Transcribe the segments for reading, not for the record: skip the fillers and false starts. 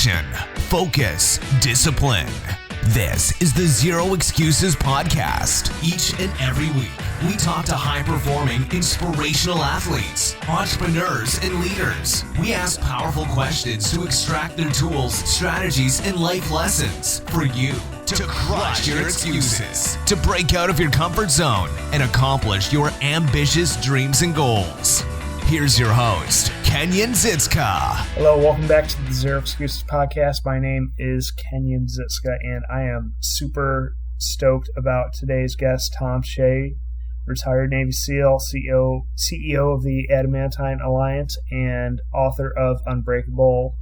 passion, focus, discipline. This is the Zero Excuses podcast. Each and every week, we talk to high-performing, inspirational athletes, entrepreneurs, and leaders. We ask powerful questions to extract their tools, strategies, and life lessons for you to crush your excuses, to break out of your comfort zone, and accomplish your ambitious dreams and goals. Here's your host, Kenyon HERE. Hello, welcome back to the Zero Excuses podcast. My name is Kenyon HERE, and I am super stoked about today's guest, Thom Shea, retired Navy SEAL, CEO of the Adamantine Alliance, and author of Unbreakable,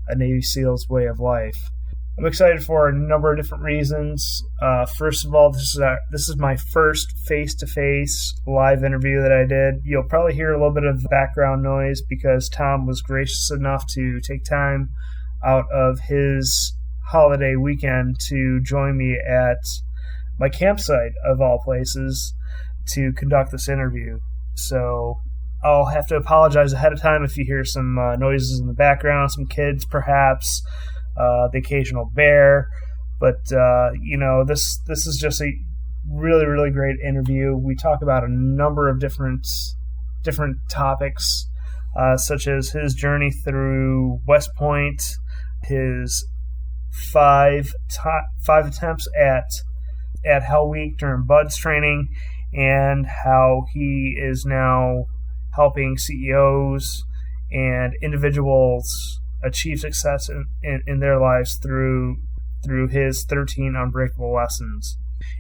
A Navy SEAL's Way of Life. I'm excited for a number of different reasons. First of all, this is my first face-to-face live interview that I did. You'll probably hear a little bit of background noise because Thom was gracious enough to take time out of his holiday weekend to join me at my campsite, of all places, to conduct this interview. So I'll have to apologize ahead of time if you hear some noises in the background, some kids perhaps, the occasional bear, but this is just a really, really great interview. We talk about a number of different topics, such as his journey through West Point, his five attempts at Hell Week during Bud's training, and how he is now helping CEOs and individuals achieve success in their lives through his 13 unbreakable lessons.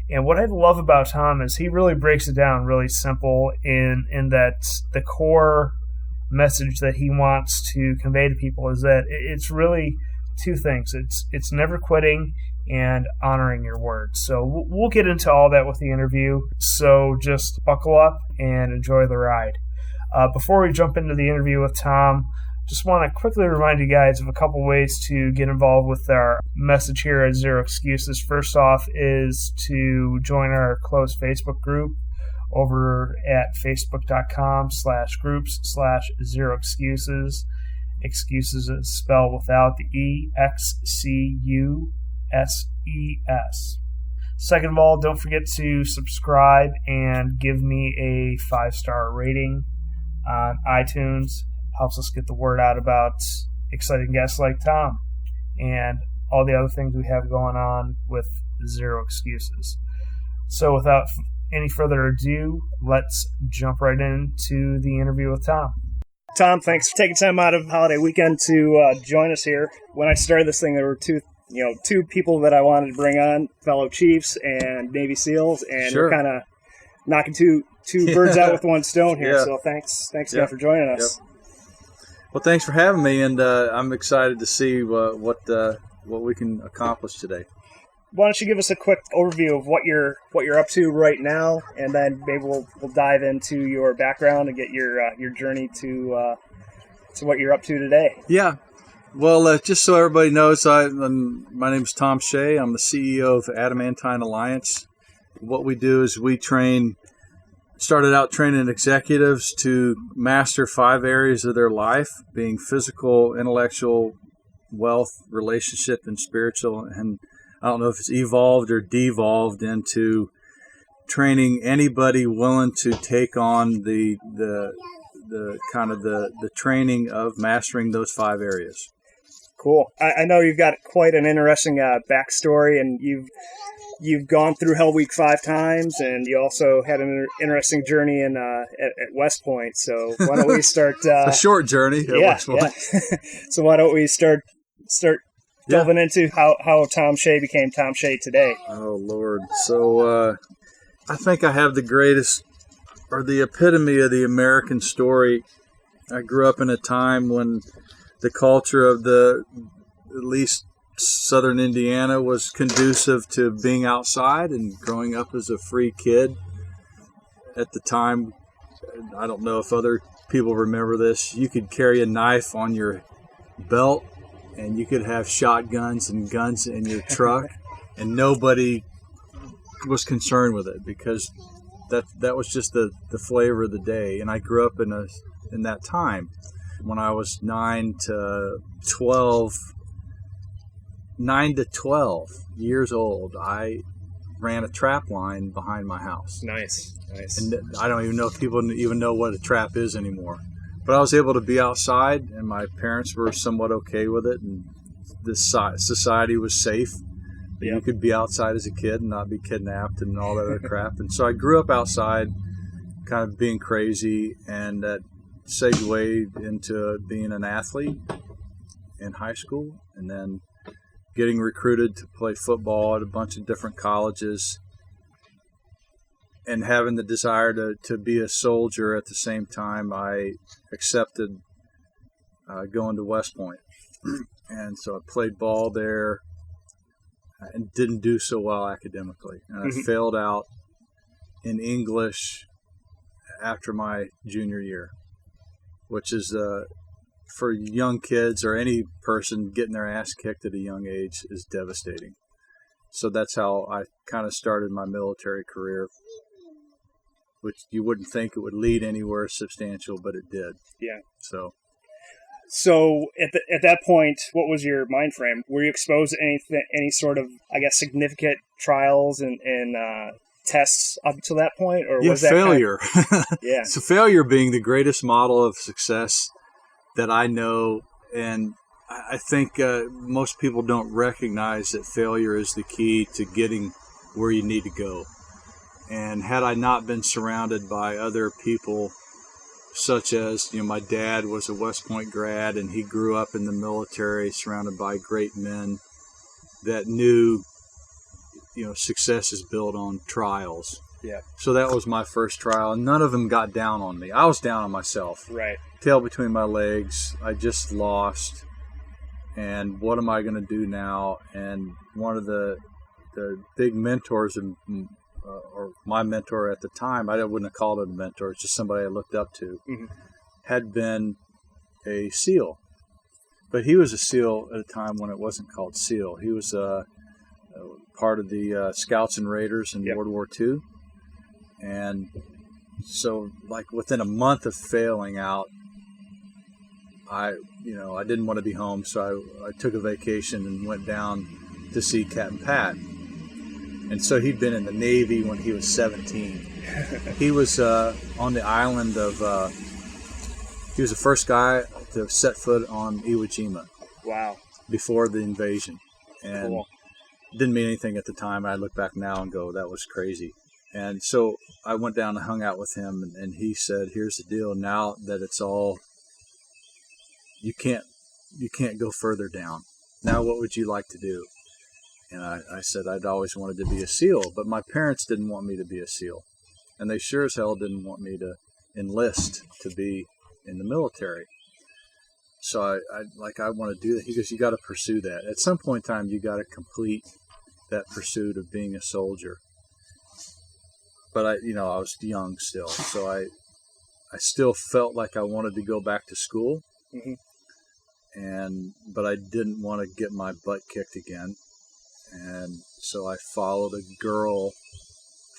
And what I love about Thom is he really breaks it down really simple in that the core message that he wants to convey to people is that it's really two things. It's never quitting and honoring your word. So we'll get into all that with the interview. So just buckle up and enjoy the ride. Before we jump into the interview with Thom, just want to quickly remind you guys of a couple ways to get involved with our message here at Zero Excuses. First off is to join our closed Facebook group over at facebook.com/groups/Zero Excuses. Excuses is spelled without the E, Xcuses. Second of all, don't forget to subscribe and give me a 5-star rating on iTunes. Helps us get the word out about exciting guests like Thom and all the other things we have going on with Zero Excuses. So without any further ado, let's jump right into the interview with Thom. Thom, thanks for taking time out of holiday weekend to join us here. When I started this thing, there were two people that I wanted to bring on, fellow Chiefs and Navy SEALs, and Sure. We're kind of knocking two birds out with one stone here. Yeah. So thanks again for joining us. Yep. Well, thanks for having me, and I'm excited to see what we can accomplish today. Why don't you give us a quick overview of what you're up to right now, and then maybe we'll dive into your background and get your journey to what you're up to today. Yeah. Well, just so everybody knows, my name is Thom Shea. I'm the CEO of Adamantine Alliance. What we do is we started out training executives to master 5 areas of their life, being physical, intellectual, wealth, relationship, and spiritual. And I don't know if it's evolved or devolved into training anybody willing to take on the training of mastering those 5 areas. Cool. I know you've got quite an interesting backstory, and you've gone through Hell Week 5 times, and you also had an interesting journey at West Point. So why don't we start? A short journey at West Point. Yeah. So why don't we start delving into how Thom Shea became Thom Shea today? Oh, Lord. So I think I have the greatest, or the epitome of the American story. I grew up in a time when the culture of at least Southern Indiana was conducive to being outside and growing up as a free kid. At the time, I don't know if other people remember this, you could carry a knife on your belt and you could have shotguns and guns in your truck and nobody was concerned with it because that was just the flavor of the day. And I grew up in that time. When I was 9 to 12, 9 to 12 years old, I ran a trap line behind my house. Nice. And I don't even know if people even know what a trap is anymore. But I was able to be outside, and my parents were somewhat okay with it, and this society was safe. You could be outside as a kid and not be kidnapped and all that other crap. And so I grew up outside, kind of being crazy, and that segued into being an athlete in high school, and then getting recruited to play football at a bunch of different colleges, and having the desire to be a soldier at the same time. I accepted going to West Point. And so I played ball there and didn't do so well academically. And I failed out in English after my junior year, which is for young kids or any person getting their ass kicked at a young age is devastating. So that's how I kind of started my military career, which you wouldn't think it would lead anywhere substantial, but it did. Yeah. So at that point, what was your mind frame? Were you exposed to any sort of, I guess, significant trials and tests up to that point, or was that failure? Yeah. So failure being the greatest model of success that I know, and I think most people don't recognize that failure is the key to getting where you need to go. And had I not been surrounded by other people, such as, my dad was a West Point grad, and he grew up in the military surrounded by great men that knew, success is built on trials. Yeah. So that was my first trial, and none of them got down on me. I was down on myself. Right. Tail between my legs. I just lost. And what am I going to do now? And one of the big mentors, or my mentor at the time, I wouldn't have called it a mentor, it's just somebody I looked up to, had been a SEAL. But he was a SEAL at a time when it wasn't called SEAL. He was part of the Scouts and Raiders in World War II. And so, like, within a month of failing out, I didn't want to be home, so I took a vacation and went down to see Captain Pat. And so he'd been in the Navy when he was 17. He was on the island of, he was the first guy to set foot on Iwo Jima. Wow. Before the invasion. And cool. Didn't mean anything at the time. I look back now and go, that was crazy. And so I went down and hung out with him, and he said, here's the deal. Now that it's all, you can't go further down. Now what would you like to do? And I said I'd always wanted to be a SEAL, but my parents didn't want me to be a SEAL. And they sure as hell didn't want me to enlist to be in the military. So I want to do that. He goes, you got to pursue that. At some point in time, you got to complete that pursuit of being a soldier. But I was young still, so I still felt like I wanted to go back to school. But I didn't want to get my butt kicked again. And so I followed a girl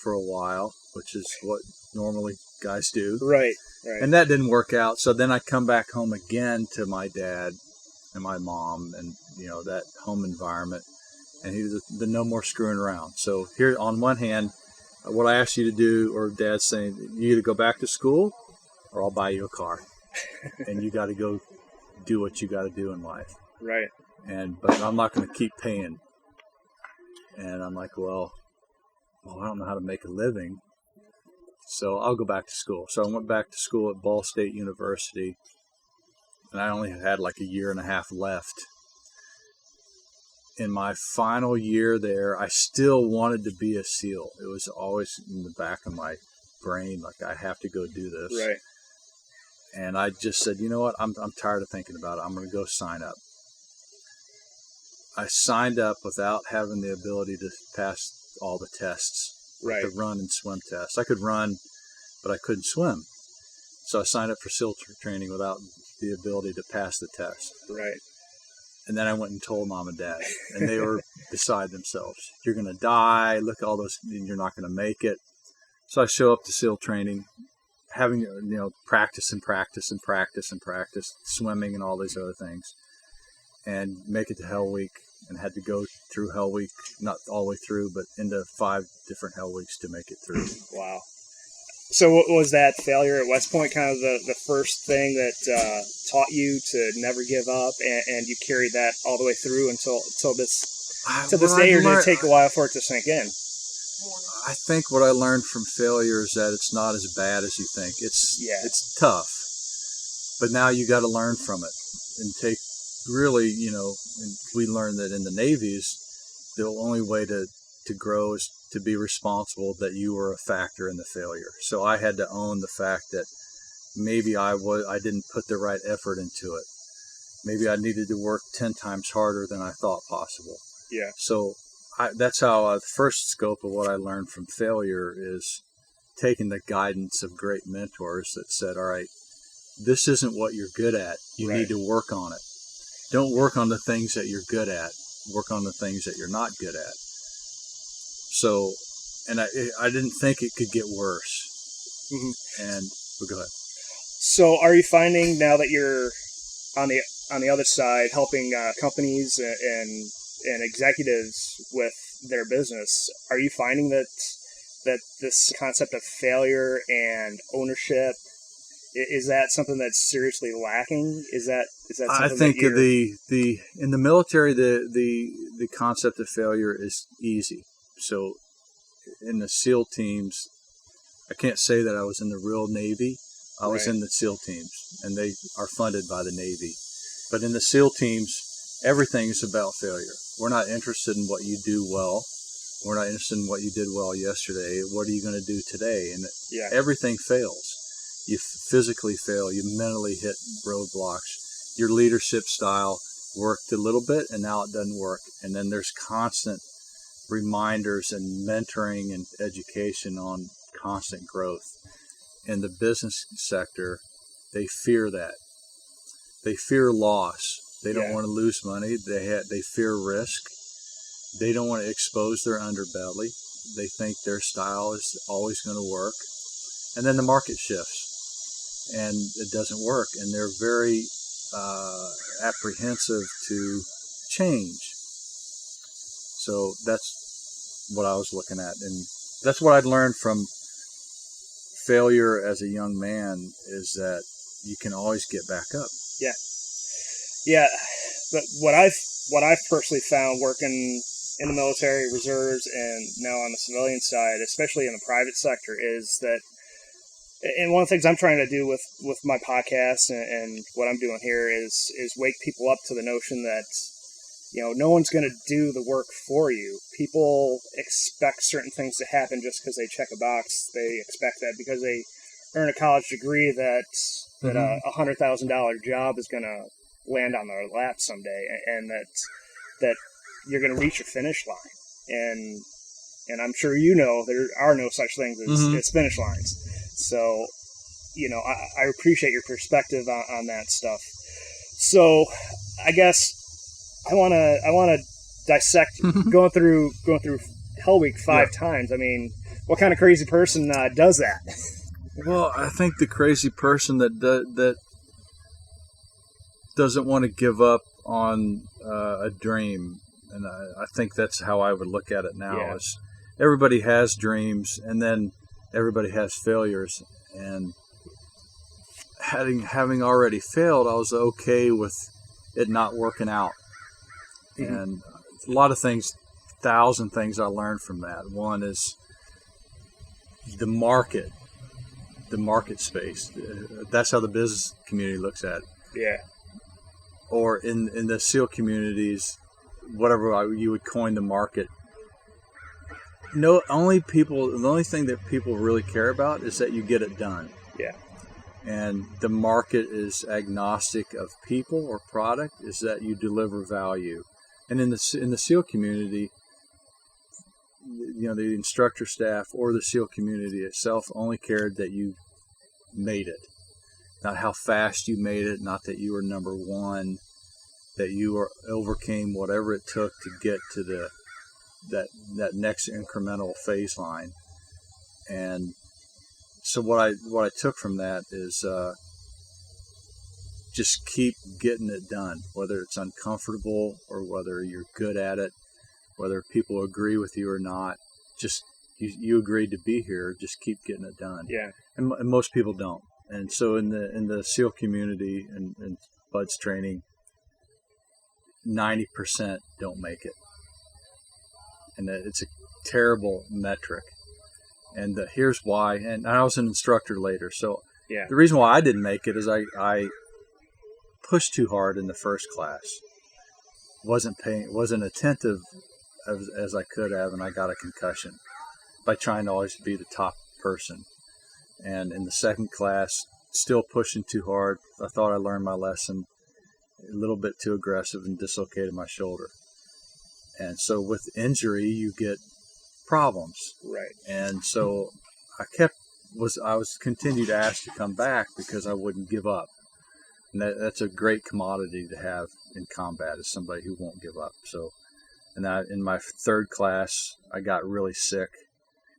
for a while, which is what normally guys do. Right. And that didn't work out. So then I come back home again to my dad and my mom and, that home environment. And he was the no more screwing around. So here, on one hand, what I asked you to do, or Dad's saying, you either go back to school or I'll buy you a car. And you got to go do what you got to do in life. Right. But I'm not going to keep paying. And I'm like, well, I don't know how to make a living, so I'll go back to school. So I went back to school at Ball State University, and I only had like a year and a half left. In my final year there, I still wanted to be a SEAL. It was always in the back of my brain, like, I have to go do this. Right. And I just said, you know what, I'm tired of thinking about it. I'm going to go sign up. I signed up without having the ability to pass all the tests, right. The run and swim tests. I could run, but I couldn't swim. So I signed up for SEAL training without the ability to pass the test. Right. And then I went and told Mom and Dad, and they were beside themselves. You're going to die. Look at all those, you're not going to make it. So I show up to SEAL training, having, practice, swimming and all these other things, and make it to Hell Week. and had to go through Hell Week, not all the way through, but into 5 different Hell Weeks to make it through. Wow. So what was that failure at West Point kind of the first thing that taught you to never give up, and you carried that all the way through until this day, or did it take a while for it to sink in? I think what I learned from failure is that it's not as bad as you think. It's tough, but now you got to learn from it and take really, and we learned that in the Navy's, the only way to grow is to be responsible that you were a factor in the failure. So I had to own the fact that maybe I didn't put the right effort into it. Maybe I needed to work 10 times harder than I thought possible. Yeah. So that's how the first scope of what I learned from failure is taking the guidance of great mentors that said, all right, this isn't what you're good at. You need to work on it. Don't work on the things that you're good at. Work on the things that you're not good at. So, and I didn't think it could get worse. Mm-hmm. But go ahead. So are you finding now that you're on the other side helping companies and executives with their business, are you finding that this concept of failure and ownership, is that something that's seriously lacking? Is that something I think in the military the concept of failure is easy. So in the SEAL teams, I can't say that I was in the real Navy. I was in the SEAL teams, and they are funded by the Navy. But in the SEAL teams, everything is about failure. We're not interested in what you do well. We're not interested in what you did well yesterday. What are you going to do today? And everything fails. You physically fail. You mentally hit roadblocks. Your leadership style worked a little bit, and now it doesn't work. And then there's constant reminders and mentoring and education on constant growth. In the business sector, they fear that. They fear loss. They don't want to lose money. They fear risk. They don't want to expose their underbelly. They think their style is always going to work. And then the market shifts, and it doesn't work. And they're very apprehensive to change. So that's what I was looking at. And that's what I'd learned from failure as a young man, is that you can always get back up. Yeah. But what I've personally found working in the military reserves and now on the civilian side, especially in the private sector, is that, and one of the things I'm trying to do with my podcast and what I'm doing here is wake people up to the notion that, no one's going to do the work for you. People expect certain things to happen just because they check a box. They expect that because they earn a college degree that a $100,000 job is going to land on their lap someday, and that you're going to reach your finish line. And I'm sure there are no such things as finish lines. So, I appreciate your perspective on that stuff. So, I guess I want to dissect going through Hell Week 5 times. I mean, what kind of crazy person does that? Well, I think the crazy person that doesn't want to give up on a dream, and I think that's how I would look at it now. Is everybody has dreams, and then everybody has failures. And having already failed, I was okay with it not working out. And a lot of things, 1,000 things I learned from that. One is the market space. That's how the business community looks at it. Yeah. Or in the SEAL communities, whatever you would coin the market. The only thing that people really care about is that you get it done. Yeah. And the market is agnostic of people or product, is that you deliver value. And in the SEAL community, the instructor staff or the SEAL community itself only cared that you made it. Not how fast you made it, not that you were number one, that you overcame whatever it took to get to that next incremental phase line. And so what I took from that is just keep getting it done, whether it's uncomfortable or whether you're good at it, whether people agree with you or not. Just you agreed to be here, just keep getting it done. Yeah. And most people don't. And so in the SEAL community and BUDS training, 90% don't make it. And it's a terrible metric. And here's why. And I was an instructor later. So yeah. The reason why I didn't make it is I pushed too hard in the first class. Wasn't attentive as I could have, and I got a concussion by trying to always be the top person. And in the second class, still pushing too hard. I thought I learned my lesson. A little bit too aggressive and dislocated my shoulder. And so with injury, you get problems. Right. And so I was continued to ask to come back because I wouldn't give up. And that's a great commodity to have in combat, is somebody who won't give up. So, and in my third class, I got really sick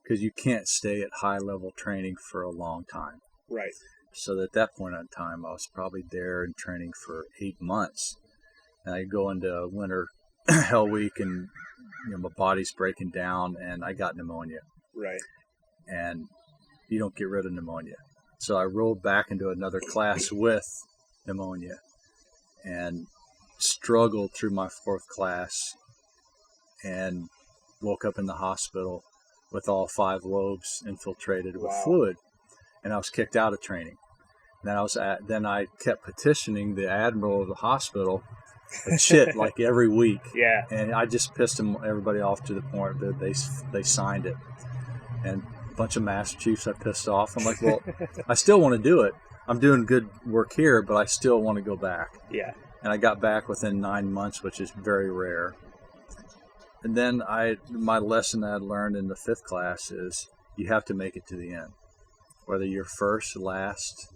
because you can't stay at high level training for a long time. Right. So at that point in time, I was probably there in training for 8 months. And I go into winter hell week, and my body's breaking down, and I got pneumonia. Right. And you don't get rid of pneumonia. So I rolled back into another class with pneumonia and struggled through my fourth class and woke up in the hospital with all 5 lobes infiltrated with fluid. And I was kicked out of training. And then I kept petitioning the admiral of the hospital a chit like every week. Yeah. And I just pissed everybody off to the point that they signed it. And a bunch of Master Chiefs I pissed off. I'm like, well, I still want to do it. I'm doing good work here, but I still want to go back. Yeah. And I got back within 9 months, which is very rare. And then my lesson I had learned in the 5th class is you have to make it to the end. Whether you're first, last,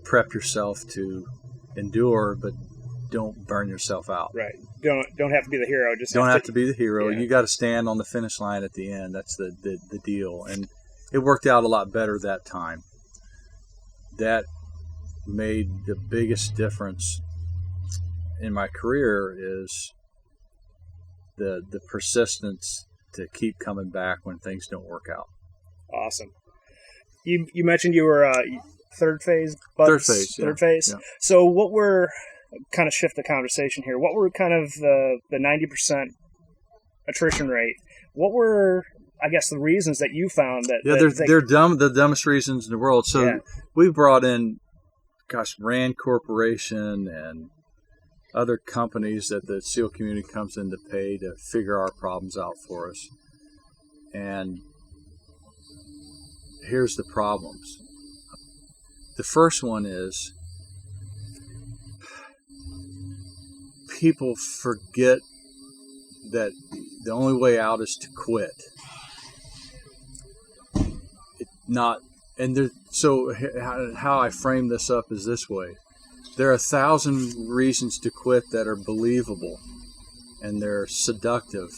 prep yourself to endure, but don't burn yourself out. Right. Don't have to be the hero. Just don't have to be the hero. Yeah. You got to stand on the finish line at the end. That's the deal. And it worked out a lot better that time. That made the biggest difference in my career is the persistence to keep coming back when things don't work out. Awesome. You mentioned you were third phase. Third phase. Third phase. Yeah. So what were, kind of shift the conversation here, what were kind of the 90% attrition rate? What were, I guess, the reasons that you found that... Yeah, they're dumb, the dumbest reasons in the world. So we brought in, Rand Corporation and other companies that the SEAL community comes in to pay to figure our problems out for us. And here's the problems. The first one is people forget that the only way out is to quit. So how I frame this up is this way. There are 1,000 reasons to quit that are believable and they're seductive,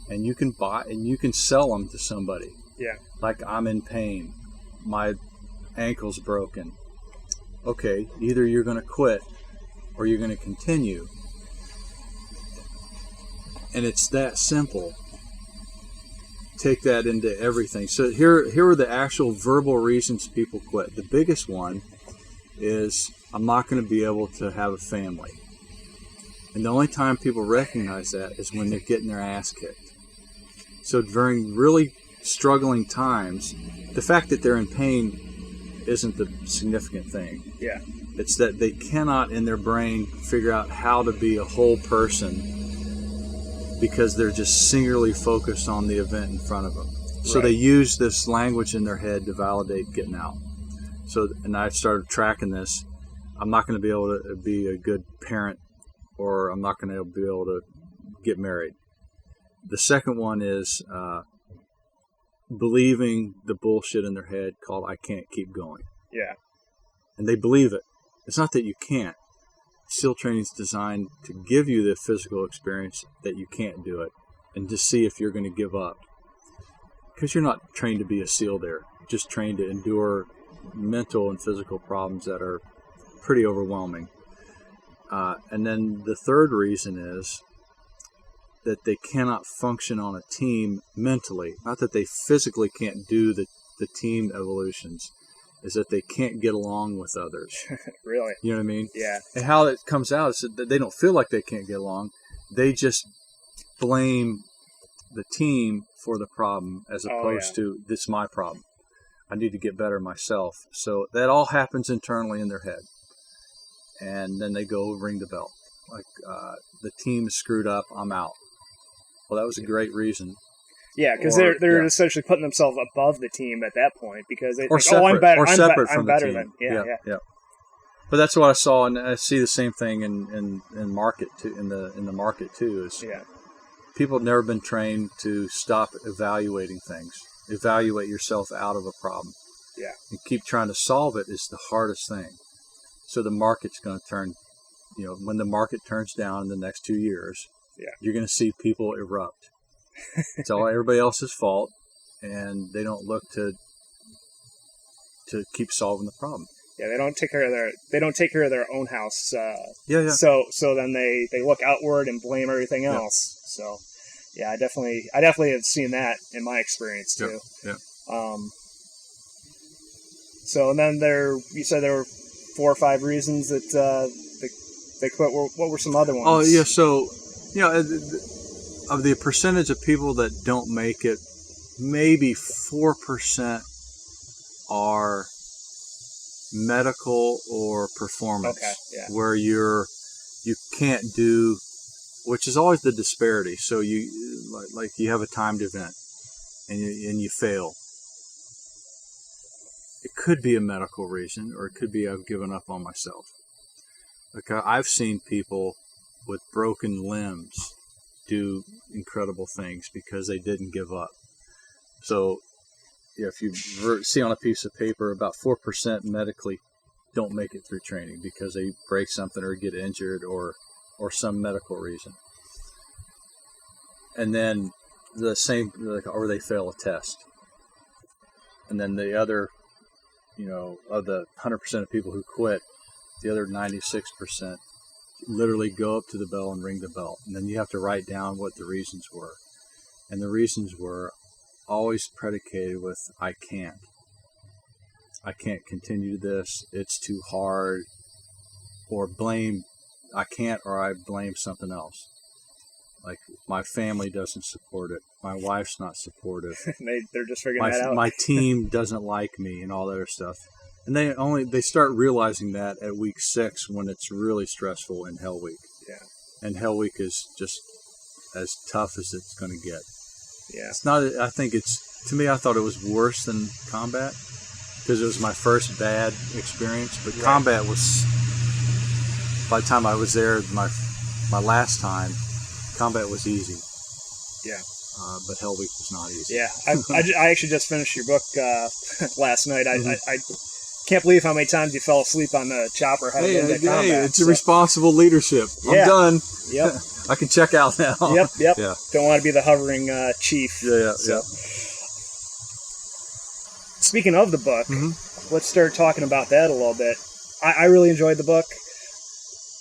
and you can buy and you can sell them to somebody. Yeah. Like, I'm in pain. My ankle's broken. Okay, either you're going to quit or you're going to continue. And it's that simple. Take that into everything. So here are the actual verbal reasons people quit. The biggest one is, I'm not going to be able to have a family. And the only time people recognize that is when they're getting their ass kicked. So during really struggling times, the fact that they're in pain isn't the significant thing. Yeah. It's that they cannot in their brain figure out how to be a whole person because they're just singularly focused on the event in front of them. So they use this language in their head to validate getting out. So, and I started tracking this. I'm not going to be able to be a good parent, or I'm not going to be able to get married. The second one is believing the bullshit in their head called, I can't keep going. Yeah. And they believe it. It's not that you can't. SEAL training is designed to give you the physical experience that you can't do it, and to see if you're going to give up. Because you're not trained to be a SEAL there. You're just trained to endure mental and physical problems that are pretty overwhelming. And then the third reason is that they cannot function on a team mentally. Not that they physically can't do the team evolutions, is that they can't get along with others. Really? You know what I mean? Yeah. And how it comes out is that they don't feel like they can't get along. They just blame the team for the problem as opposed to, this is my problem. I need to get better myself. So that all happens internally in their head. And then they go ring the bell. Like, the team is screwed up, I'm out. Well, that was a great reason. Yeah, because they're essentially putting themselves above the team at that point because they think, separate, I'm better, from I'm better the than. team. Yeah. But that's what I saw, and I see the same thing in market too. In the market too, is people have never been trained to stop evaluating things. Evaluate yourself out of a problem. Yeah. And keep trying to solve it is the hardest thing. So the market's going to turn. When the market turns down in the next 2 years, you're going to see people erupt. It's all everybody else's fault, and they don't look to keep solving the problem. Yeah, they don't take care of their own house. So then they look outward and blame everything else. So I definitely have seen that in my experience too. Yeah. So and then you said there were 4 or 5 reasons that they quit. What were some other ones? Oh yeah, so of the percentage of people that don't make it, maybe 4% are medical or performance. Okay, yeah. Where you can't do, which is always the disparity. So you like you have a timed event and you fail. It could be a medical reason, or it could be I've given up on myself. Like I've seen people with broken limbs do incredible things because they didn't give up. So if you see on a piece of paper, about 4% medically don't make it through training because they break something or get injured or some medical reason. And then the same, or they fail a test. And then the other, of the 100% of people who quit, the other 96% literally go up to the bell and ring the bell. And then you have to write down what the reasons were. And the reasons were always predicated with, I can't continue this, it's too hard, or blame, I can't, or I blame something else. Like, my family doesn't support it, my wife's not supportive. They're just figuring that out. My team doesn't like me, and all that other stuff. And they start realizing that at week 6 when it's really stressful in Hell Week. Yeah. And Hell Week is just as tough as it's going to get. Yeah. It's not. I think to me, I thought it was worse than combat because it was my first bad experience. But combat was, by the time I was there, my last time, combat was easy. Yeah. But Hell Week was not easy. Yeah. I actually just finished your book last night. I can't believe how many times you fell asleep on the chopper heading into combat. Hey, it's responsible leadership. I'm done. Yep. I can check out now. Yep. Yeah. Don't want to be the hovering chief. Yeah. Speaking of the book, let's start talking about that a little bit. I really enjoyed the book.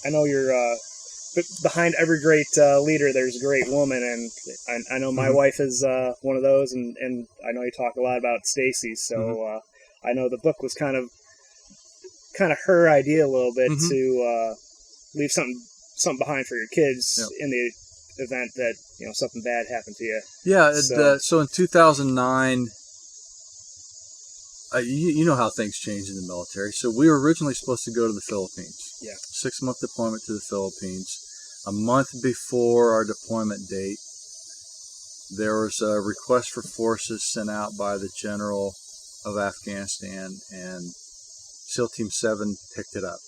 I know you're behind every great leader, there's a great woman, and I know my wife is one of those, and I know you talk a lot about Stacy, so I know the book was kind of her idea a little bit to leave something behind for your kids in the event that something bad happened to you. Yeah. So in 2009, you know how things change in the military. So we were originally supposed to go to the Philippines. Yeah. 6-month deployment to the Philippines. A month before our deployment date, there was a request for forces sent out by the general of Afghanistan, and SEAL Team 7 picked it up.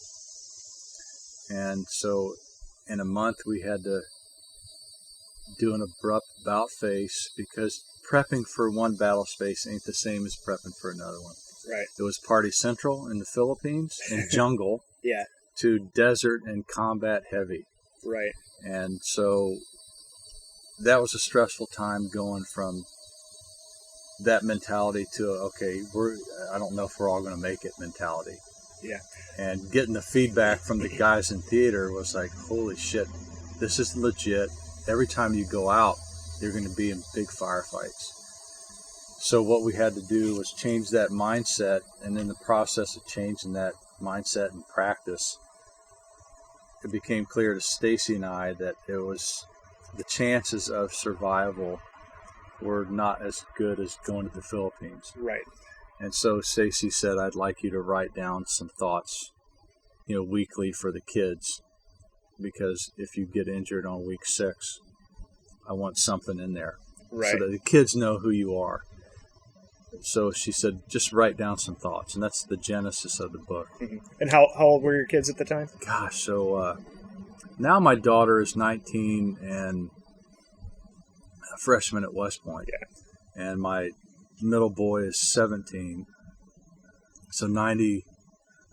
And so in a month we had to do an abrupt about face because prepping for one battle space ain't the same as prepping for another one. Right. It was Party Central in the Philippines and jungle to desert and combat heavy. Right. And so that was a stressful time going from that mentality to, okay, I don't know if we're all going to make it mentality. Yeah. And getting the feedback from the guys in theater was like, holy shit, this is legit. Every time you go out, you're going to be in big firefights. So what we had to do was change that mindset, and in the process of changing that mindset and practice, it became clear to Stacy and I that it was the chances of survival were not as good as going to the Philippines. Right. And so Stacy said, I'd like you to write down some thoughts, weekly for the kids, because if you get injured on week 6, I want something in there. Right. So that the kids know who you are. So she said, just write down some thoughts. And that's the genesis of the book. Mm-hmm. And how old were your kids at the time? Gosh, so now my daughter is 19 and a freshman at West Point. Yeah. And my middle boy is 17. So 90,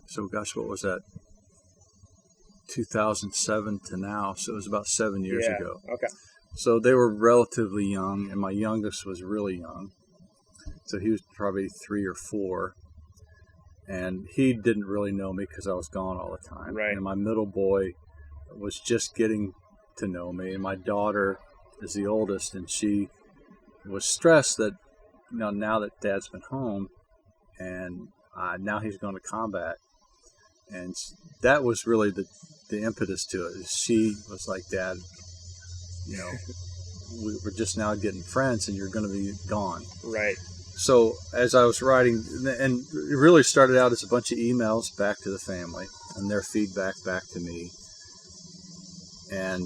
so gosh, what was that? 2007 to now. So it was about 7 years ago. Okay. So they were relatively young, and my youngest was really young. So he was probably 3 or 4, and he didn't really know me because I was gone all the time. Right. And my middle boy was just getting to know me, and my daughter is the oldest, and she was stressed that now that Dad's been home, and now he's going to combat, and that was really the impetus to it. She was like, Dad, we're just now getting friends, and you're going to be gone. Right. So as I was writing, and it really started out as a bunch of emails back to the family and their feedback back to me. And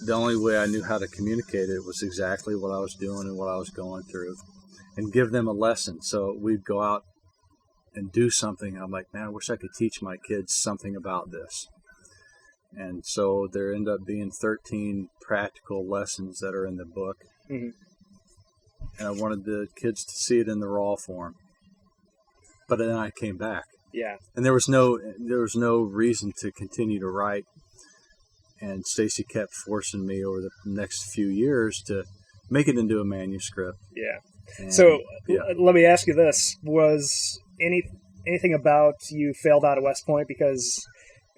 the only way I knew how to communicate it was exactly what I was doing and what I was going through, and give them a lesson. So we'd go out and do something. And I'm like, man, I wish I could teach my kids something about this. And so there end up being 13 practical lessons that are in the book. Mm-hmm. And I wanted the kids to see it in the raw form. But then I came back. Yeah. And there was no reason to continue to write. And Stacy kept forcing me over the next few years to make it into a manuscript. Yeah. And, so let me ask you this: was anything about you failed out of West Point because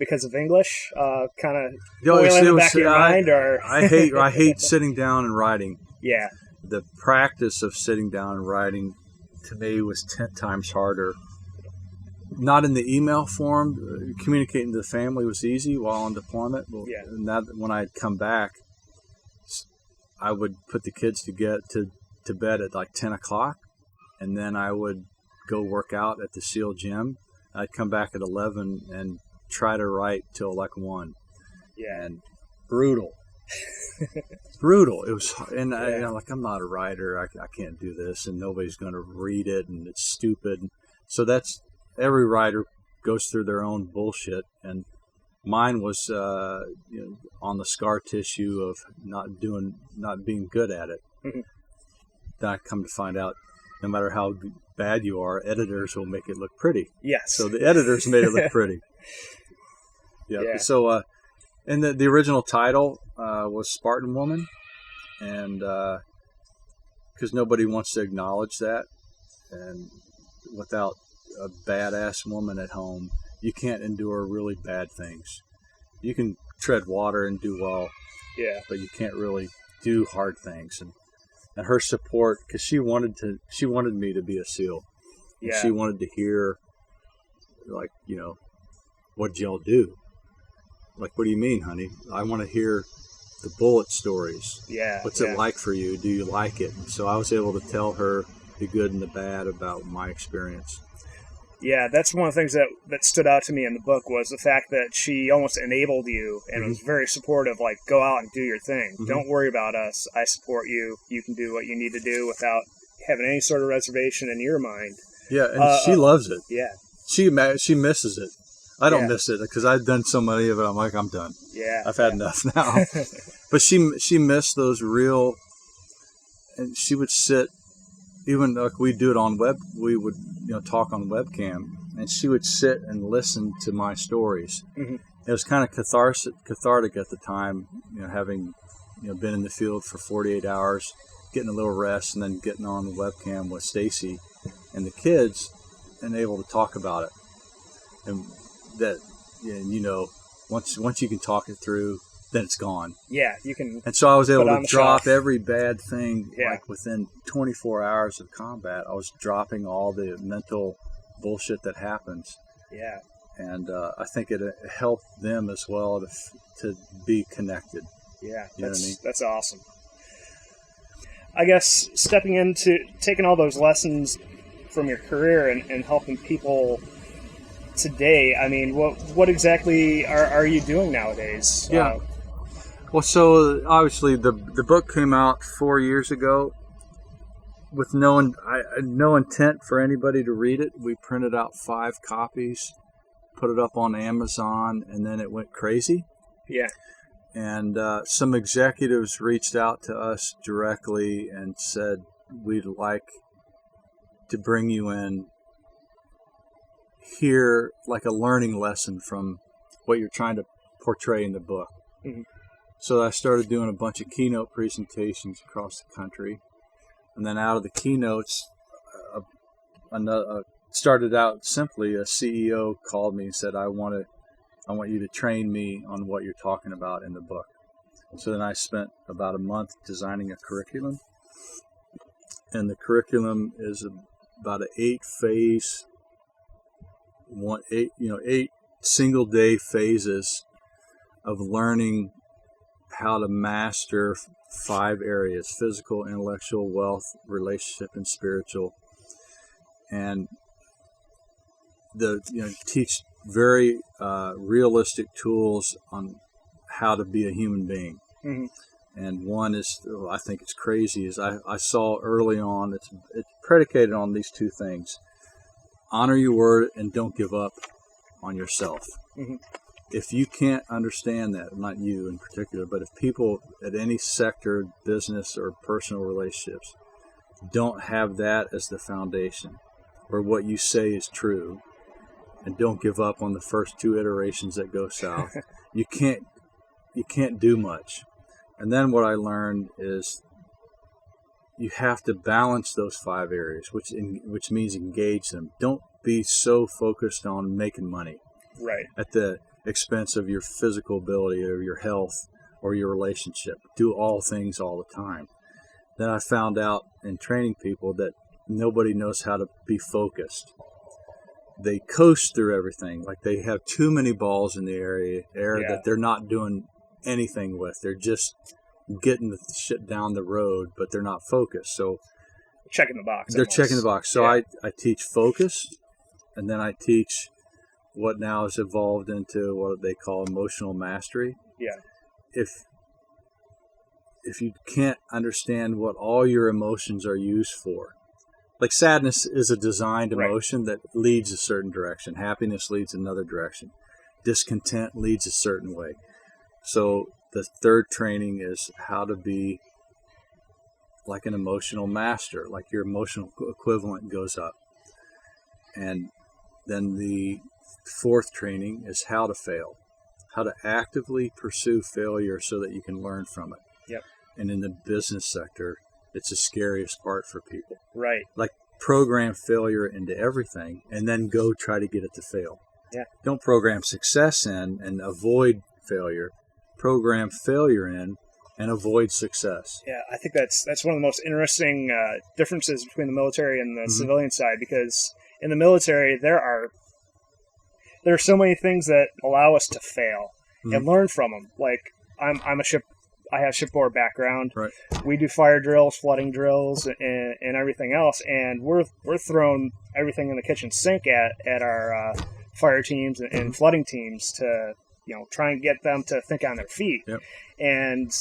of English? Kind of in the back of your mind, or I hate sitting down and writing. Yeah. The practice of sitting down and writing, to me, was 10 times harder. Not in the email form. Communicating to the family was easy while on deployment. Yeah. And that, when I'd come back, I would put the kids to bed at like 10 o'clock, and then I would go work out at the SEAL gym. I'd come back at 11 and try to write till like 1. Yeah. And brutal. Brutal. It was, and I'm not a writer. I can't do this, and nobody's going to read it, and it's stupid. So that's, every writer goes through their own bullshit, and mine was on the scar tissue of not being good at it. Mm-hmm. Then I come to find out, no matter how bad you are, editors will make it look pretty. Yes. So the editors made it look pretty. Yeah. So, and the original title was Spartan Woman, and because nobody wants to acknowledge that, and without a badass woman at home, you can't endure really bad things. You can tread water and do well, but you can't really do hard things. And her support, because she wanted me to be a SEAL. Yeah. She wanted to hear, like, what'd y'all do? Like, what do you mean, honey? I want to hear the bullet stories. Yeah. What's it like for you? Do you like it? And so I was able to tell her the good and the bad about my experience. Yeah, that's one of the things that stood out to me in the book was the fact that she almost enabled you and was very supportive, like, go out and do your thing. Mm-hmm. Don't worry about us. I support you. You can do what you need to do without having any sort of reservation in your mind. Yeah, and she loves it. Yeah. She misses it. I don't miss it because I've done so many of it. I'm like, I'm done. Yeah. I've had enough now. But she missed those real, and she would sit, even like we do it on web, we would talk on webcam, and she would sit and listen to my stories. Mm-hmm. It was kind of cathartic at the time, having been in the field for 48 hours, getting a little rest, and then getting on the webcam with Stacy and the kids, and able to talk about it. and that, you know, once you can talk it through, then it's gone. Yeah, you can. And so I was able to drop shelf. every bad thing. Yeah. Like within 24 hours of combat, I was dropping all the mental bullshit that happens. Yeah. And I think it helped them as well to be connected. Yeah, you know what I mean? That's awesome. I guess stepping into taking all those lessons from your career and helping people today, I mean, what exactly are you doing nowadays? Yeah. Well, so obviously the book came out 4 years ago with no intent for anybody to read it. We printed out 5 copies, put it up on Amazon, and then it went crazy. Yeah. And some executives reached out to us directly and said, we'd like to bring you in here, like a learning lesson from what you're trying to portray in the book. Mm-hmm. So I started doing a bunch of keynote presentations across the country. And then out of the keynotes, started out simply, a CEO called me and said, I want you to train me on what you're talking about in the book. So then I spent about a month designing a curriculum. And the curriculum is about an 8-phase, 8 single-day phases of learning how to master 5 areas: physical, intellectual, wealth, relationship, and spiritual. And teach very realistic tools on how to be a human being. Mm-hmm. And one is, I think it's crazy, is I saw early on, it's predicated on these 2 things: honor your word and don't give up on yourself. Mm-hmm. If you can't understand that, not you in particular, but if people at any sector, business or personal relationships, don't have that as the foundation, or what you say is true, and don't give up on the first 2 iterations that go south, you can't do much. And then what I learned is you have to balance those 5 areas, which means engage them. Don't be so focused on making money, right, at the expense of your physical ability or your health or your relationship. Do all things all the time. Then I found out in training people that nobody knows how to be focused. They coast through everything. Like they have too many balls in the air that they're not doing anything with. They're just getting the shit down the road, but they're not focused. So checking the box. They're checking the box. So I teach focus, and then I teach what now has evolved into what they call emotional mastery. Yeah. If you can't understand what all your emotions are used for, like sadness is a designed emotion that leads a certain direction. Happiness leads another direction. Discontent leads a certain way. So the 3rd training is how to be like an emotional master, like your emotional equivalent goes up. And then the 4th training is how to fail, how to actively pursue failure so that you can learn from it. Yep. And in the business sector, it's the scariest part for people. Right. Like program failure into everything and then go try to get it to fail. Yeah. Don't program success in and avoid failure. Program failure in and avoid success. Yeah, I think that's one of the most interesting differences between the military and the civilian side, because in the military there are so many things that allow us to fail and learn from them. Like I have shipboard background. Right. We do fire drills, flooding drills, and everything else, and we're throwing everything in the kitchen sink at our fire teams and flooding teams to try and get them to think on their feet. Yep. And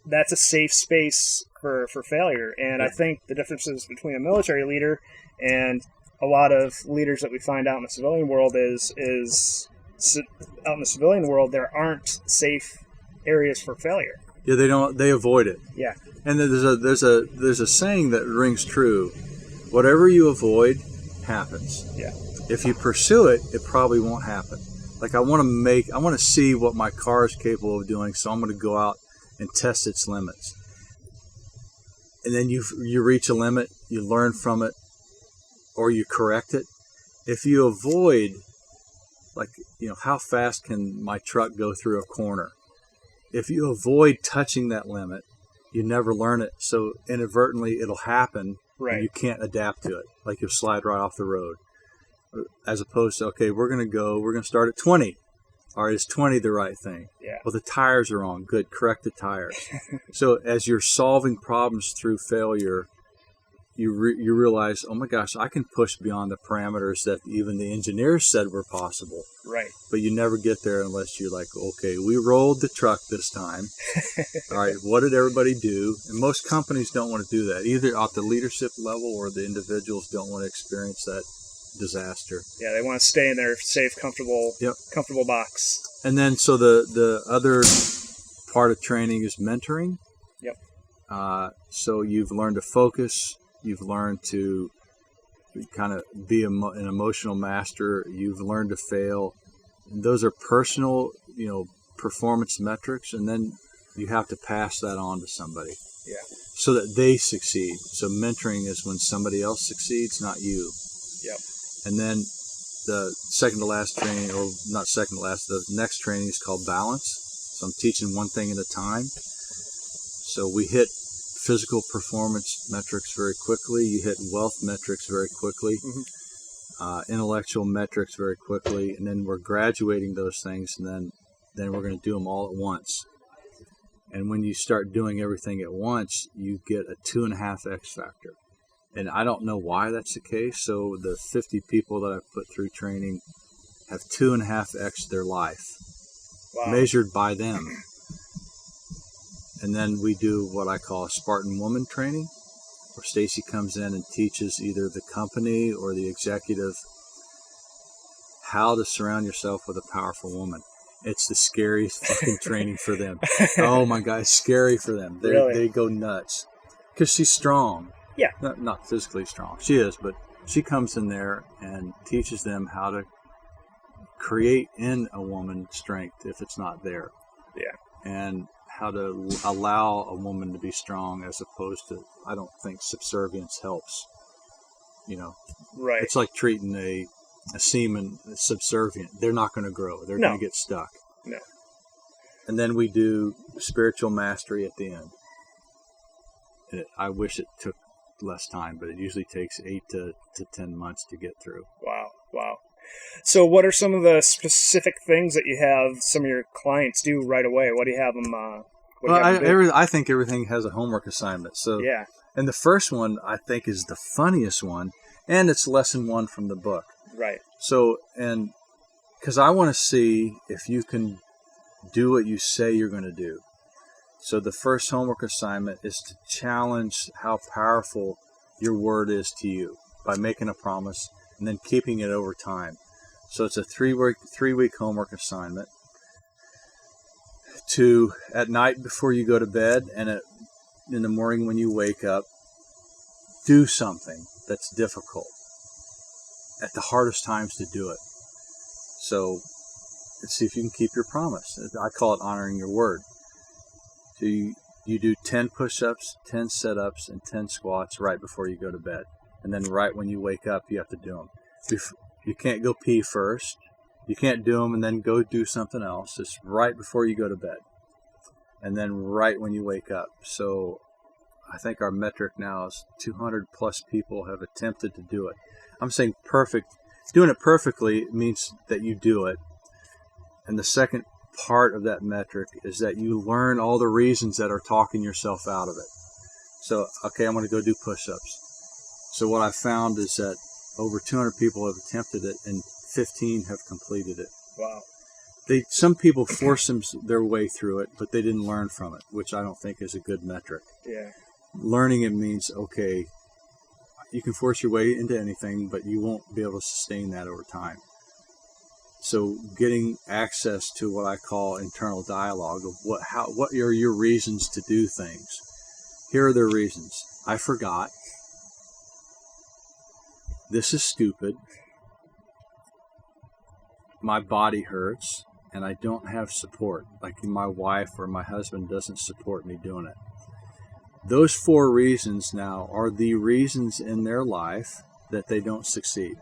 that's a safe space for failure. And I think the differences between a military leader and a lot of leaders that we find out in the civilian world is out in the civilian world, there aren't safe areas for failure. Yeah, they avoid it. Yeah. And there's a saying that rings true. Whatever you avoid happens. Yeah. If you pursue it, it probably won't happen. Like I want to see what my car is capable of doing, so I'm going to go out and test its limits. And then you reach a limit, you learn from it, or you correct it. If you avoid Like, how fast can my truck go through a corner? If you avoid touching that limit, you never learn it. So inadvertently, it'll happen. Right. And you can't adapt to it. Like you'll slide right off the road. As opposed to, okay, we're going to start at 20. All right, is 20 the right thing? Yeah. Well, the tires are wrong. Good, correct the tires. So as you're solving problems through failure, you realize, oh my gosh, I can push beyond the parameters that even the engineers said were possible. Right. But you never get there unless you're like, okay, we rolled the truck this time. All right, what did everybody do? And most companies don't want to do that, either at the leadership level or the individuals don't want to experience that disaster. Yeah, they want to stay in their safe, comfortable box. And then so the other part of training is mentoring. Yep. So you've learned to focus. You've learned to kind of be an emotional master. You've learned to fail. And those are personal, performance metrics. And then you have to pass that on to somebody. Yeah. So that they succeed. So mentoring is when somebody else succeeds, not you. Yep. And then the second to last training, or not second to last, the next training is called balance. So I'm teaching one thing at a time. So we hit physical performance metrics very quickly. You hit wealth metrics very quickly. Mm-hmm. Intellectual metrics very quickly. And then we're graduating those things, and then we're going to do them all at once. And when you start doing everything at once, you get a 2.5x factor. And I don't know why that's the case. So the 50 people that I've put through training have 2.5x their life. Wow. Measured by them. And then we do what I call a Spartan woman training, where Stacy comes in and teaches either the company or the executive how to surround yourself with a powerful woman. It's the scariest fucking training for them. Oh my God, it's scary for them. They go nuts. Because she's strong. Yeah. Not physically strong. She is, but she comes in there and teaches them how to create in a woman strength if it's not there. Yeah. And how to allow a woman to be strong as opposed to, I don't think subservience helps. Right. It's like treating a seaman subservient. They're not going to grow. They're going to get stuck. No. And then we do spiritual mastery at the end. I wish it took less time, but it usually takes 8 to 10 months to get through. Wow. So what are some of the specific things that you have some of your clients do right away? What do you have them I think everything has a homework assignment. So yeah. And the first one I think is the funniest one, and it's lesson 1 from the book. Right. So, and because I want to see if you can do what you say you're going to do. So the first homework assignment is to challenge how powerful your word is to you by making a promise and then keeping it over time. So it's a 3-week homework assignment to, at night before you go to bed and in the morning when you wake up, do something that's difficult at the hardest times to do it. So let's see if you can keep your promise. I call it honoring your word. So you do 10 push-ups, 10 sit-ups, and 10 squats right before you go to bed. And then right when you wake up, you have to do them. You can't go pee first. You can't do them and then go do something else. It's right before you go to bed. And then right when you wake up. So I think our metric now is 200 plus people have attempted to do it. I'm saying perfect. Doing it perfectly means that you do it. And the second part of that metric is that you learn all the reasons that are talking yourself out of it. So, okay, I'm going to go do push-ups. So what I found is that over 200 people have attempted it and 15 have completed it. Wow. Some people force their way through it, but they didn't learn from it, which I don't think is a good metric. Yeah. Learning it means, okay, you can force your way into anything, but you won't be able to sustain that over time. So getting access to what I call internal dialogue of what are your reasons to do things. Here are the reasons. I forgot. This is stupid. My body hurts and I don't have support. Like my wife or my husband doesn't support me doing it. Those 4 reasons now are the reasons in their life that they don't succeed.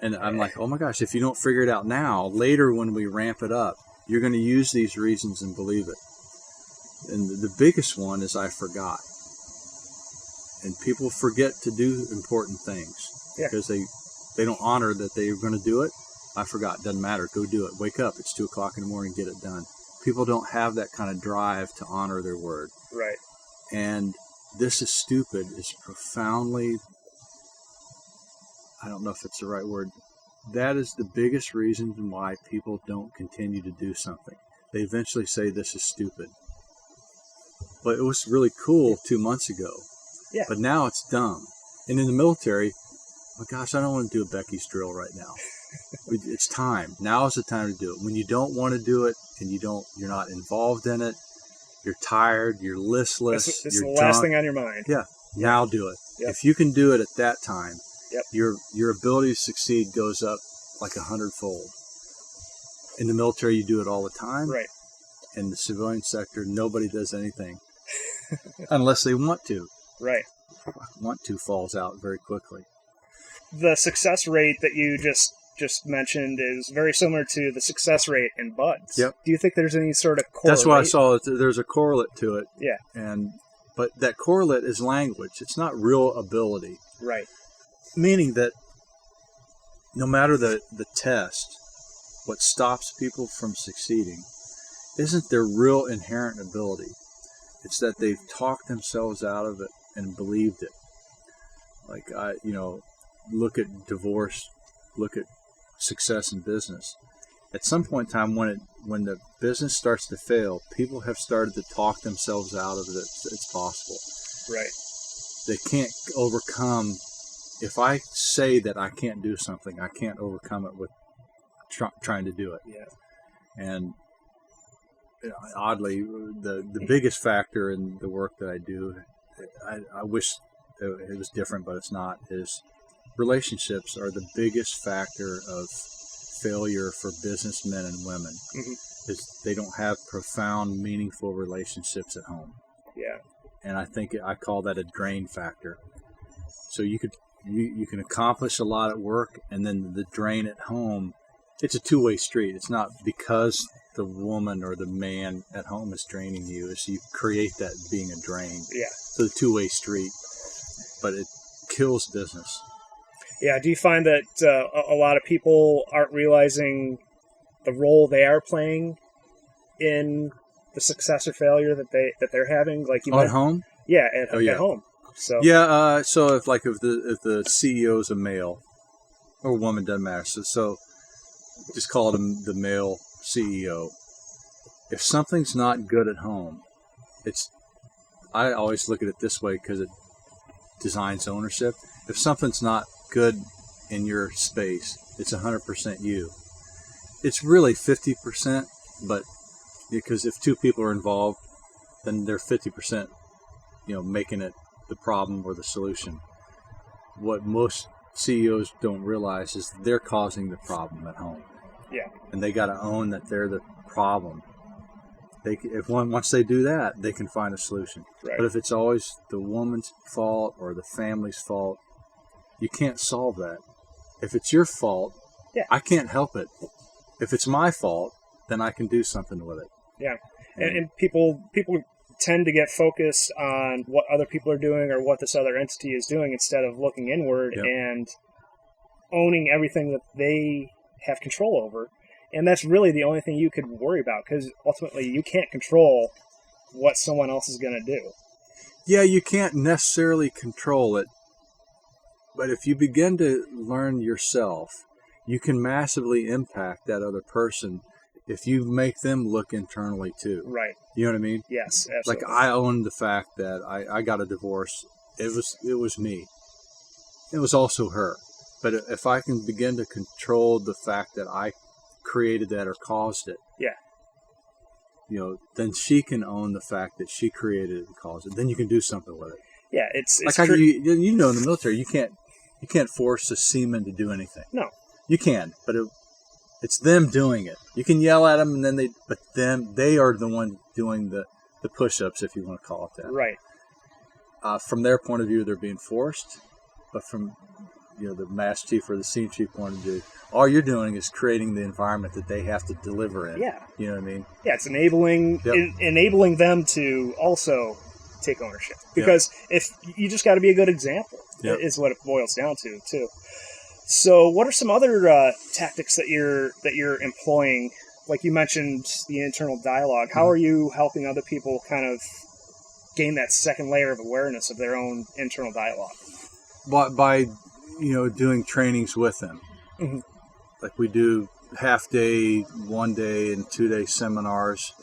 And I'm like, oh my gosh, if you don't figure it out now, later when we ramp it up, you're going to use these reasons and believe it. And the biggest one is I forgot. And people forget to do important things because they don't honor that they're going to do it. I forgot. Doesn't matter. Go do it. Wake up. It's 2 o'clock in the morning. Get it done. People don't have that kind of drive to honor their word. Right. And this is stupid. It's profoundly, I don't know if it's the right word. That is the biggest reason why people don't continue to do something. They eventually say this is stupid. But it was really cool 2 months ago. Yeah. But now it's dumb. And in the military, oh gosh, I don't want to do a Becky's drill right now. It's time. Now is the time to do it. When you don't want to do it and you're not involved in it, you're tired, you're listless, It's you're the drunk. last thing on your mind. Yeah. Now do it. Yep. If you can do it at that time, Yep. your ability to succeed goes up like 100-fold. In the military, you do it all the time. Right. In the civilian sector, nobody does anything unless they want to. Right. Want to falls out very quickly. The success rate that you just mentioned is very similar to the success rate in buds. Yep. Do you think there's any sort of correlate? That's what I saw. There's a correlate to it. Yeah. But that correlate is language. It's not real ability. Right. Meaning that no matter the test, what stops people from succeeding isn't their real inherent ability. It's that they've talked themselves out of it and believed it. Like, look at divorce, look at success in business. At some point in time, when the business starts to fail, people have started to talk themselves out of it. It's possible. Right. They can't overcome. If I say that I can't do something, I can't overcome it with trying to do it. Yeah. And oddly, the biggest factor in the work that I do, I wish it was different, but it's not, is relationships are the biggest factor of failure for businessmen and women. Mm-hmm. Is they don't have profound, meaningful relationships at home. Yeah. And I think I call that a drain factor. So you can accomplish a lot at work, and then the drain at home, it's a two-way street. It's not because the woman or the man at home is draining you. It's you create that being a drain. Yeah. So the two-way street, but it kills business. Yeah. Do you find that a lot of people aren't realizing the role they are playing in the success or failure that they're having? Like you at home? Yeah, at home. So yeah, so if the CEO is a male or woman, doesn't matter. So just call it the male CEO. If something's not good at home, I always look at it this way because it designs ownership. If something's not good in your space, it's 100% you. It's really 50%, but because if two people are involved, then they're 50%, making it the problem or the solution. What most CEOs don't realize is they're causing the problem at home. Yeah. And they got to own that they're the problem. Once they do that, they can find a solution. Right. But if it's always the woman's fault or the family's fault, you can't solve that. If it's your fault, yeah, I can't help it. If it's my fault, then I can do something with it. Yeah. And people tend to get focused on what other people are doing or what this other entity is doing instead of looking inward and owning everything that they have control over. And that's really the only thing you could worry about, because ultimately you can't control what someone else is going to do. Yeah, you can't necessarily control it. But if you begin to learn yourself, you can massively impact that other person if you make them look internally too. Right. You know what I mean? Yes, absolutely. Like I own the fact that I got a divorce. It was me. It was also her. But if I can begin to control the fact that I created that or caused it, then she can own the fact that she created it and caused it. Then you can do something with it. Yeah, it's like how in the military, you can't force a seaman to do anything. No, you can, but it's them doing it. You can yell at them, and then they are the one doing the push-ups, if you want to call it that. Right. From their point of view, they're being forced, but from the master chief or the senior chief wanted to do. All you're doing is creating the environment that they have to deliver in. Yeah. You know what I mean? Yeah, it's enabling them to also take ownership. Because if you just got to be a good example, is what it boils down to, too. So, what are some other tactics that you're employing? Like you mentioned, the internal dialogue. How are you helping other people kind of gain that second layer of awareness of their own internal dialogue? By doing trainings with them. Mm-hmm. Like we do half day, 1 day, and 2 day seminars,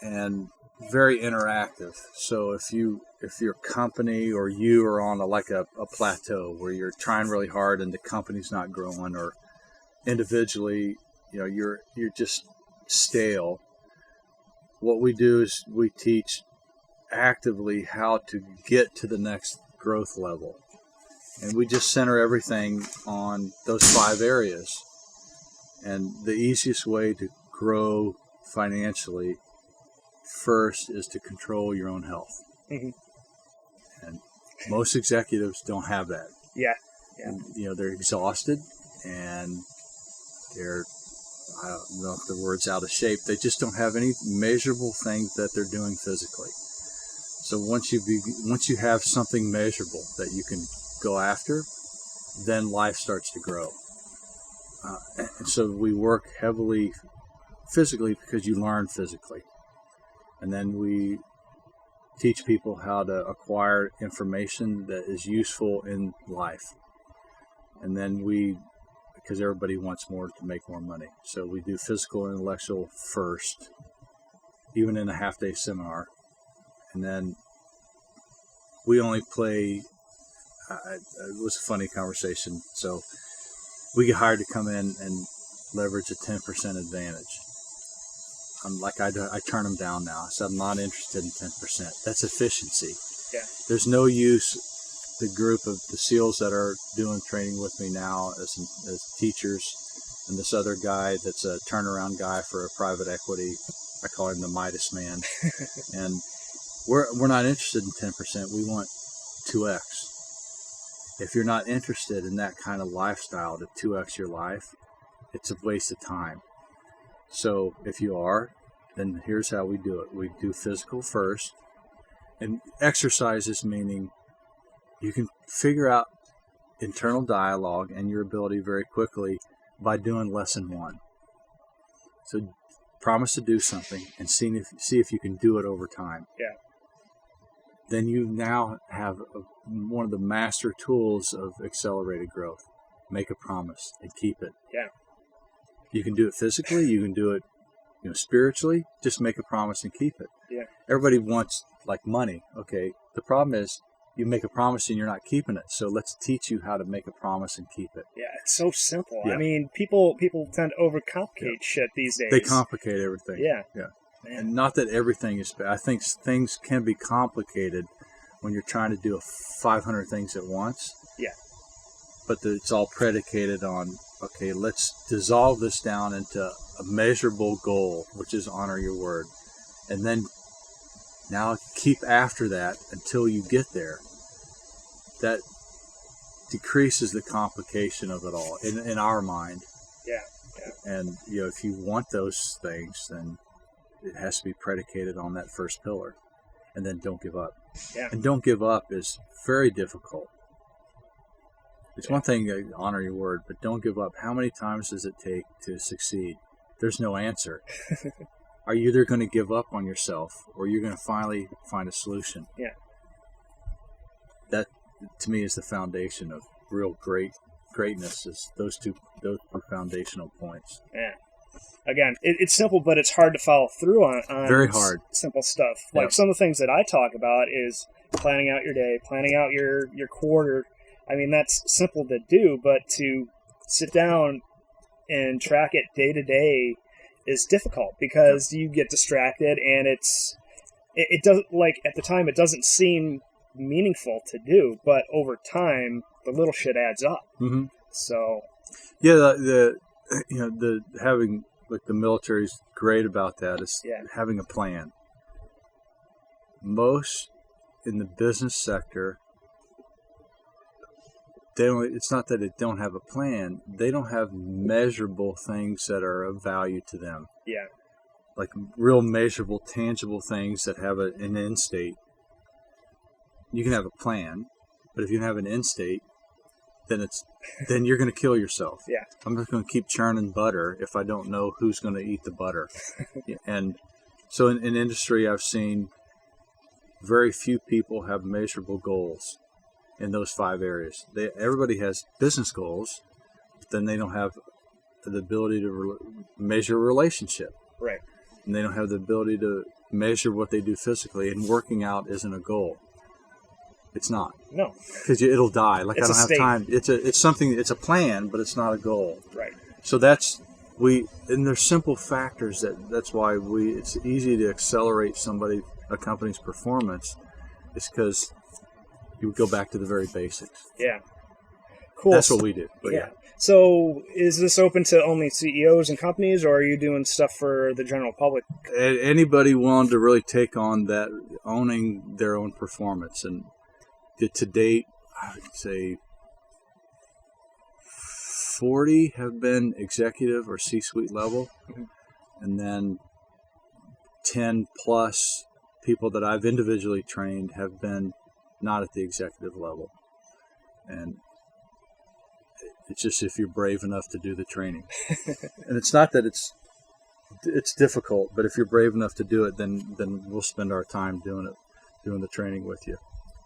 and very interactive. So if your company or you are on a plateau where you're trying really hard and the company's not growing, or individually, you're just stale. What we do is we teach actively how to get to the next growth level. And we just center everything on those 5 areas. And the easiest way to grow financially first is to control your own health. Mm-hmm. And most executives don't have that. Yeah. And, they're exhausted and they're, I don't know if the word's out of shape. They just don't have any measurable things that they're doing physically. So once you have something measurable that you can go after, then life starts to grow. And so we work heavily physically because you learn physically. And then we teach people how to acquire information that is useful in life. And then because everybody wants more to make more money. So we do physical and intellectual first, even in a half-day seminar. And then we only play. It was a funny conversation. So we get hired to come in and leverage a 10% advantage. I turn them down now. So I'm not interested in 10%. That's efficiency. Yeah. There's no use. The group of the SEALs that are doing training with me now as teachers, and this other guy that's a turnaround guy for a private equity. I call him the Midas man. And we're not interested in 10%. We want 2x. If you're not interested in that kind of lifestyle to 2x your life, it's a waste of time. So if you are, then here's how we do it. We do physical first, and exercises, meaning you can figure out internal dialogue and your ability very quickly by doing lesson 1. So promise to do something and see if you can do it over time. Yeah. Then you now have one of the master tools of accelerated growth. Make a promise and keep it. Yeah. You can do it physically. You can do it, spiritually. Just make a promise and keep it. Yeah. Everybody wants money. Okay. The problem is you make a promise and you're not keeping it. So let's teach you how to make a promise and keep it. Yeah, it's so simple. Yeah. I mean, people tend to overcomplicate shit these days. They complicate everything. Yeah. Yeah. Man. And not that everything is bad. I think things can be complicated when you're trying to do 500 things at once. Yeah. But it's all predicated on, okay, let's dissolve this down into a measurable goal, which is honor your word. And then now keep after that until you get there. That decreases the complication of it all in our mind. Yeah. Yeah. And, if you want those things, then it has to be predicated on that first pillar. And then don't give up. Yeah. And don't give up is very difficult. It's one thing to honor your word, but don't give up. How many times does it take to succeed? There's no answer. Are you either going to give up on yourself or you're going to finally find a solution? Yeah. That, to me, is the foundation of real greatness, is those two foundational points. Yeah. Again, it's simple, but it's hard to follow through on very hard simple stuff. Like some of the things that I talk about is planning out your day, planning out your quarter. I mean, that's simple to do, but to sit down and track it day to day is difficult because you get distracted, and it does, like, at the time it doesn't seem meaningful to do, but over time the little shit adds up. Mm-hmm. So yeah, the having, like, the military's great about that, is having a plan. Most in the business sector it's not that they don't have a plan. They don't have measurable things that are of value to them. Yeah. Like real measurable, tangible things that have an end state. You can have a plan, but if you don't have an end state, then you're going to kill yourself. Yeah. I'm just going to keep churning butter if I don't know who's going to eat the butter. And so in industry, I've seen very few people have measurable goals in those 5 areas. Everybody has business goals, but then they don't have the ability to measure a relationship. Right. And they don't have the ability to measure what they do physically. And working out isn't a goal. It's not. No. Because it'll die. Like, it's I don't have time. It's something. It's a plan, but it's not a goal. Right. So and there's simple factors that's why it's easy to accelerate a company's performance. It's because you go back to the very basics. Yeah. Cool. That's what we do. But yeah. So is this open to only CEOs and companies, or are you doing stuff for the general public? Anybody willing to really take on that, owning their own performance. And to date, I would say 40 have been executive or C-suite level. Mm-hmm. And then 10 plus people that I've individually trained have been not at the executive level. And it's just if you're brave enough to do the training. And it's not that it's difficult, but if you're brave enough to do it, then we'll spend our time doing the training with you.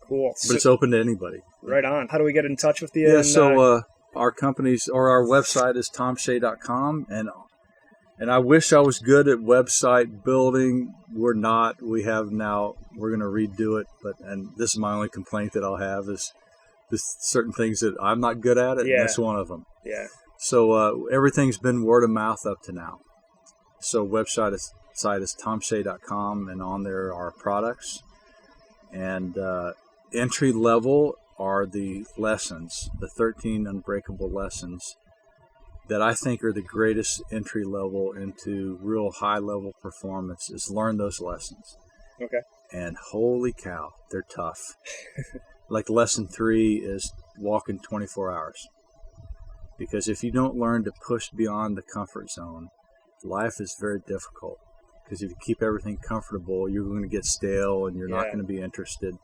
Cool. But it's open to anybody. Right on. How do we get in touch with you? Yeah, so our our website is thomshea.com, and I wish I was good at website building. We're not. We're going to redo it, and this is my only complaint that I'll have is certain things that I'm not good at it, and that's one of them. Yeah. So everything's been word of mouth up to now. So site is thomshea.com, and on there are products. And entry level are the lessons, the 13 Unbreakable lessons that I think are the greatest entry level into real high level performance. Is learn those lessons. Okay. And holy cow, they're tough. Like lesson 3 is walking 24 hours. Because if you don't learn to push beyond the comfort zone, life is very difficult. Because if you keep everything comfortable, you're going to get stale and you're not going to be interested.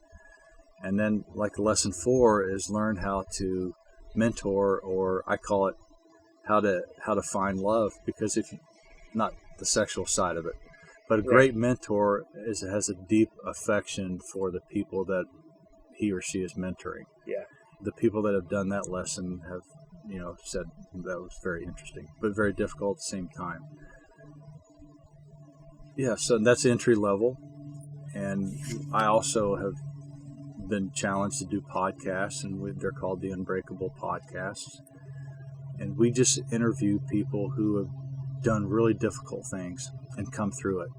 And then like lesson 4 is learn how to mentor, or I call it how to find love, because if not the sexual side of it, but a great mentor has a deep affection for the people that he or she is mentoring. Yeah. The people that have done that lesson have, said that was very interesting, but very difficult at the same time. Yeah, so that's entry level. And I also have been challenged to do podcasts, and they're called the Unbreakable podcasts. And we just interview people who have done really difficult things and come through it.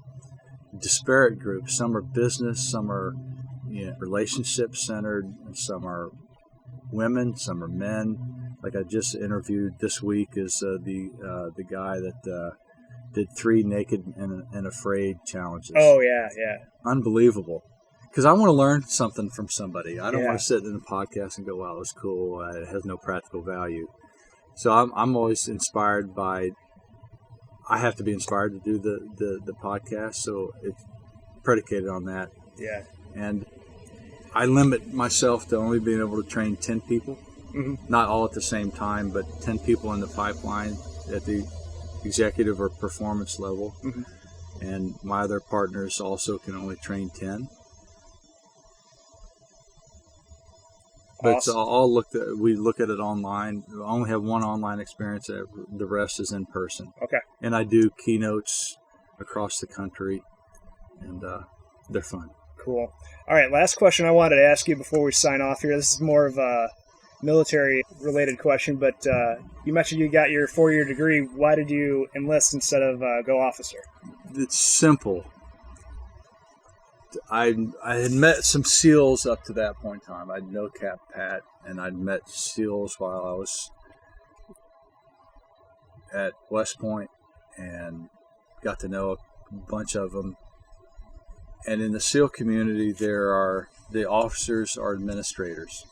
Disparate groups. Some are business, some are relationship centered, and some are women, some are men. Like I just interviewed this week is the guy that did 3 naked and afraid challenges. Oh yeah. Unbelievable. Because I want to learn something from somebody. I don't want to sit in a podcast and go, "Wow, that's cool." It has no practical value. So I'm always inspired by. I have to be inspired to do the podcast, so it's predicated on that. Yeah. And I limit myself to only being able to train 10 people, not all at the same time, but 10 people in the pipeline at the executive or performance level. And my other partners also can only train 10. But it's all we look at it online. I only have one online experience. The rest is in person. Okay. And I do keynotes across the country, and they're fun. Cool. All right, last question I wanted to ask you before we sign off here. This is more of a military-related question, but you mentioned you got your 4-year degree. Why did you enlist instead of go officer? It's simple. I had met some SEALs up to that point in time. I'd no cap Pat, and I'd met SEALs while I was at West Point and got to know a bunch of them. And in the SEAL community, the officers are administrators.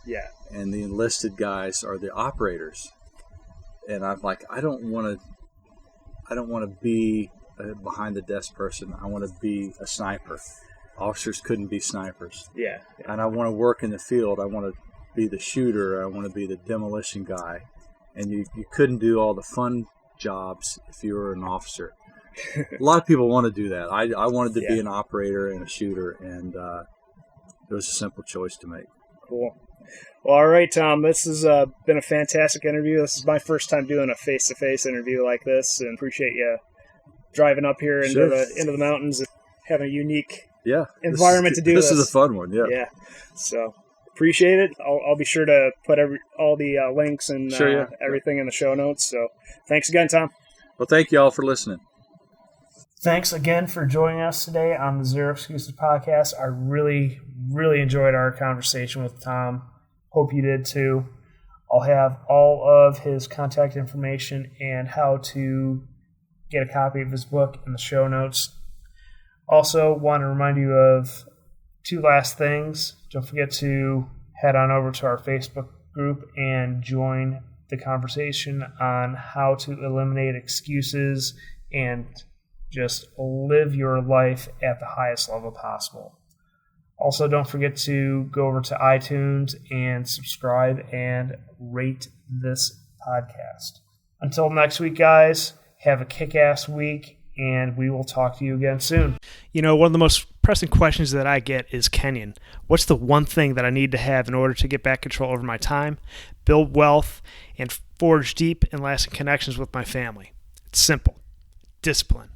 Yeah. And the enlisted guys are the operators. And I'm like, I don't want to be a behind the desk person. I want to be a sniper. Officers couldn't be snipers. Yeah. And I want to work in the field. I want to be the shooter. I want to be the demolition guy. And you couldn't do all the fun jobs if you were an officer. A lot of people want to do that. I wanted to be an operator and a shooter, and it was a simple choice to make. Cool. Well, all right, Tom, this has been a fantastic interview. This is my first time doing a face-to-face interview like this, and appreciate you driving up here into the mountains and having a unique environment to do this. This is a fun one, yeah. Yeah, so appreciate it. I'll be sure to put all the links and everything in the show notes. So thanks again, Tom. Well, thank you all for listening. Thanks again for joining us today on the Zero Excuses podcast. I really, really enjoyed our conversation with Tom. Hope you did too. I'll have all of his contact information and how to get a copy of his book in the show notes. Also, want to remind you of two last things. Don't forget to head on over to our Facebook group and join the conversation on how to eliminate excuses and just live your life at the highest level possible. Also, don't forget to go over to iTunes and subscribe and rate this podcast. Until next week, guys, have a kick-ass week, and we will talk to you again soon. You know, one of the most pressing questions that I get is, Kenyon, what's the one thing that I need to have in order to get back control over my time, build wealth, and forge deep and lasting connections with my family? It's simple. Discipline.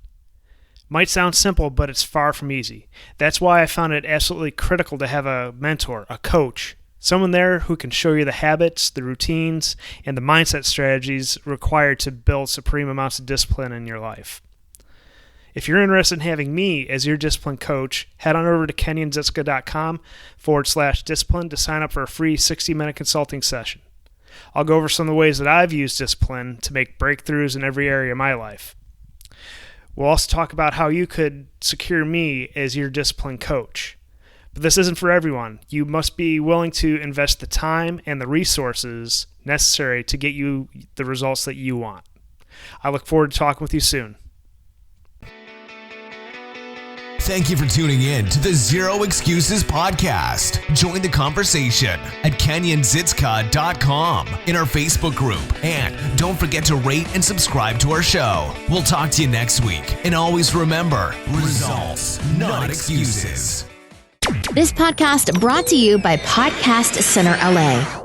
Might sound simple, but it's far from easy. That's why I found it absolutely critical to have a mentor, a coach, someone there who can show you the habits, the routines, and the mindset strategies required to build supreme amounts of discipline in your life. If you're interested in having me as your discipline coach, head on over to kenyonzitska.com/discipline to sign up for a free 60-minute consulting session. I'll go over some of the ways that I've used discipline to make breakthroughs in every area of my life. We'll also talk about how you could secure me as your discipline coach. But this isn't for everyone. You must be willing to invest the time and the resources necessary to get you the results that you want. I look forward to talking with you soon. Thank you for tuning in to the Zero Excuses podcast. Join the conversation at kenyonzitska.com in our Facebook group. And don't forget to rate and subscribe to our show. We'll talk to you next week. And always remember, results, not excuses. This podcast brought to you by Podcast Center LA.